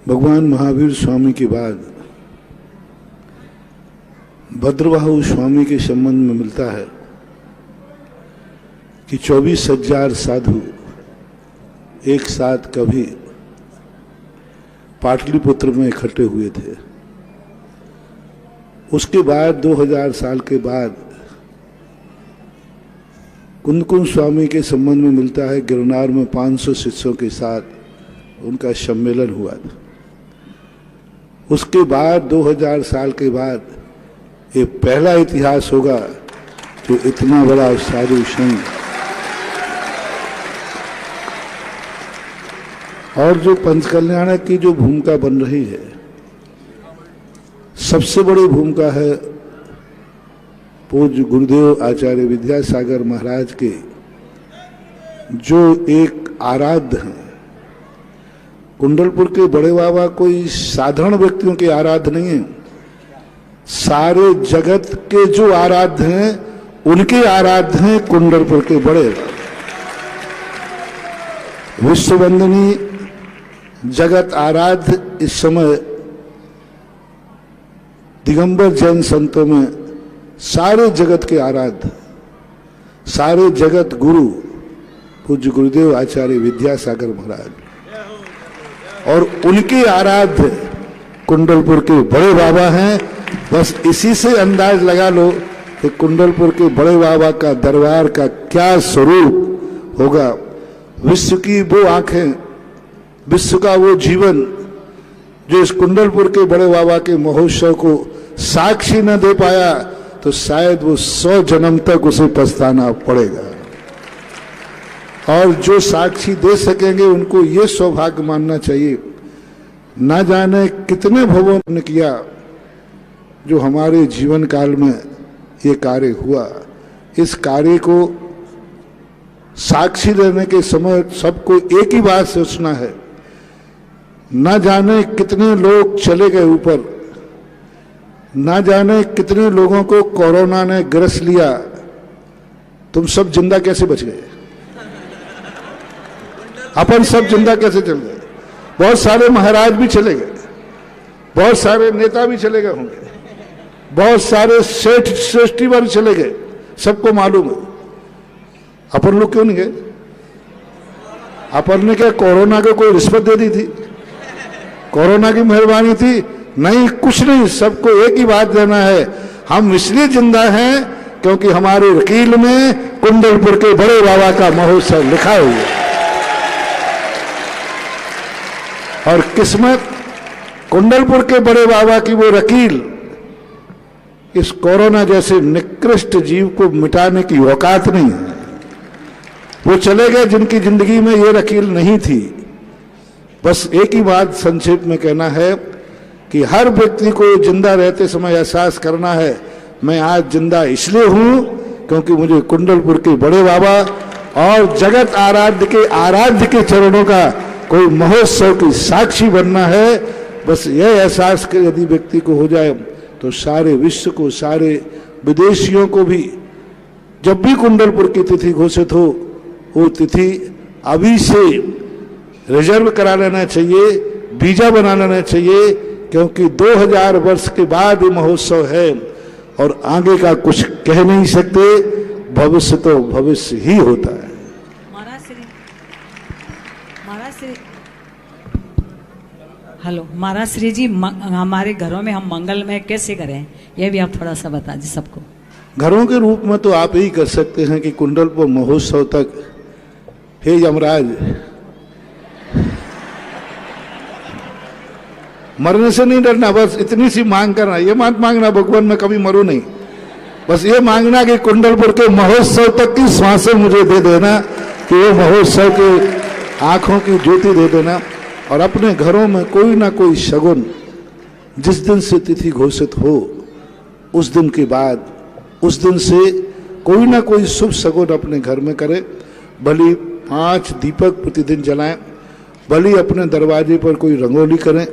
भगवान महावीर स्वामी के बाद भद्रबाहु स्वामी के संबंध में मिलता है कि 24,000 साधु एक साथ कभी पाटलिपुत्र में इकट्ठे हुए थे। उसके बाद 2000 साल के बाद कुंदकुंज स्वामी के संबंध में मिलता है गिरनार में 500 शिष्यों के साथ उनका सम्मेलन हुआ था। उसके बाद 2000 साल के बाद ये पहला इतिहास होगा कि इतना बड़ा साधु संघ और जो पंचकल्याणक की जो भूमिका बन रही है, सबसे बड़ी भूमिका है पूज्य गुरुदेव आचार्य विद्यासागर महाराज के, जो एक आराध्य हैं। कुंडलपुर के बड़े बाबा कोई साधारण व्यक्तियों के आराध्य नहीं है, सारे जगत के जो आराध्य हैं उनके आराध्य हैं कुंडलपुर के बड़े विश्ववंदनी जगत आराध्य। इस समय दिगंबर जैन संतों में सारे जगत के आराध्य, सारे जगत गुरु पूज्य गुरुदेव आचार्य विद्यासागर महाराज, और उनके आराध्य कुंडलपुर के बड़े बाबा हैं। बस इसी से अंदाज लगा लो कि कुंडलपुर के बड़े बाबा का दरबार का क्या स्वरूप होगा। विश्व की वो आंखें, विश्व का वो जीवन जो इस कुंडलपुर के बड़े बाबा के महोत्सव को साक्षी न दे पाया तो शायद वो 100 जन्म तक उसे पछताना पड़ेगा। और जो साक्षी दे सकेंगे उनको ये सौभाग्य मानना चाहिए। ना जाने कितने भवों ने किया जो हमारे जीवन काल में ये कार्य हुआ। इस कार्य को साक्षी लेने के समय सबको एक ही बात सोचना है, ना जाने कितने लोग चले गए ऊपर, ना जाने कितने लोगों को कोरोना ने ग्रस लिया, तुम सब जिंदा कैसे बच गए? अपन सब जिंदा कैसे चल गए? बहुत सारे महाराज भी चले गए, बहुत सारे नेता भी चले गए होंगे, बहुत सारे सेठ श्रेष्ठीवर चले गए, सबको मालूम है। अपन लोग क्यों नहीं गए? अपन ने क्या कोरोना को कोई रिश्वत दे दी थी? कोरोना की मेहरबानी थी? नहीं, कुछ नहीं। सबको एक ही बात देना है, हम इसलिए जिंदा हैं क्योंकि हमारे वकील में कुंडलपुर के बड़े बाबा का महोत्सव लिखा हुआ है। और किस्मत कुंडलपुर के बड़े बाबा की वो वकील इस कोरोना जैसे निकृष्ट जीव को मिटाने की औकात नहीं है। वो चले गए जिनकी जिंदगी में ये वकील नहीं थी। बस एक ही बात संक्षेप में कहना है कि हर व्यक्ति को जिंदा रहते समय एहसास करना है, मैं आज जिंदा इसलिए हूं क्योंकि मुझे कुंडलपुर के बड़े बाबा और जगत आराध्य के चरणों का कोई महोत्सव की साक्षी बनना है। बस यह एहसास यदि व्यक्ति को हो जाए तो सारे विश्व को, सारे विदेशियों को भी जब भी कुंडलपुर की तिथि घोषित हो, वो तिथि अभी से रिजर्व करा लेना चाहिए, वीजा बना लेना चाहिए, क्योंकि 2000 वर्ष के बाद ये महोत्सव है और आगे का कुछ कह नहीं सकते। भविष्य तो भविष्य ही होता है। महाराज श्री जी, हमारे घरों में हम मंगलमय कैसे करें, यह भी आप थोड़ा सा बता दीजिए सबको। घरों के रूप में तो आप ही कर सकते हैं कि कुंडलपुर महोत्सव तक, हे यमराज, मरने से नहीं डरना, बस इतनी सी मांग करना। ये मत मांगना भगवान मैं कभी मरूं नहीं, बस ये मांगना कि कुंडलपुर के महोत्सव तक की सांसें मुझे दे देना, कि वो महोत्सव के आंखों की ज्योति दे देना। और अपने घरों में कोई ना कोई शगुन, जिस दिन से तिथि घोषित हो उस दिन के बाद, उस दिन से कोई ना कोई शुभ शगुन अपने घर में करें। भली 5 दीपक प्रतिदिन जलाएं, भली अपने दरवाजे पर कोई रंगोली करें,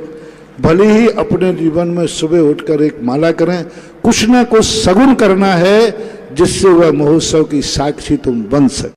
भले ही अपने जीवन में सुबह उठकर एक माला करें। कुछ ना कुछ शगुन करना है जिससे वह महोत्सव की साक्षी तुम बन सके।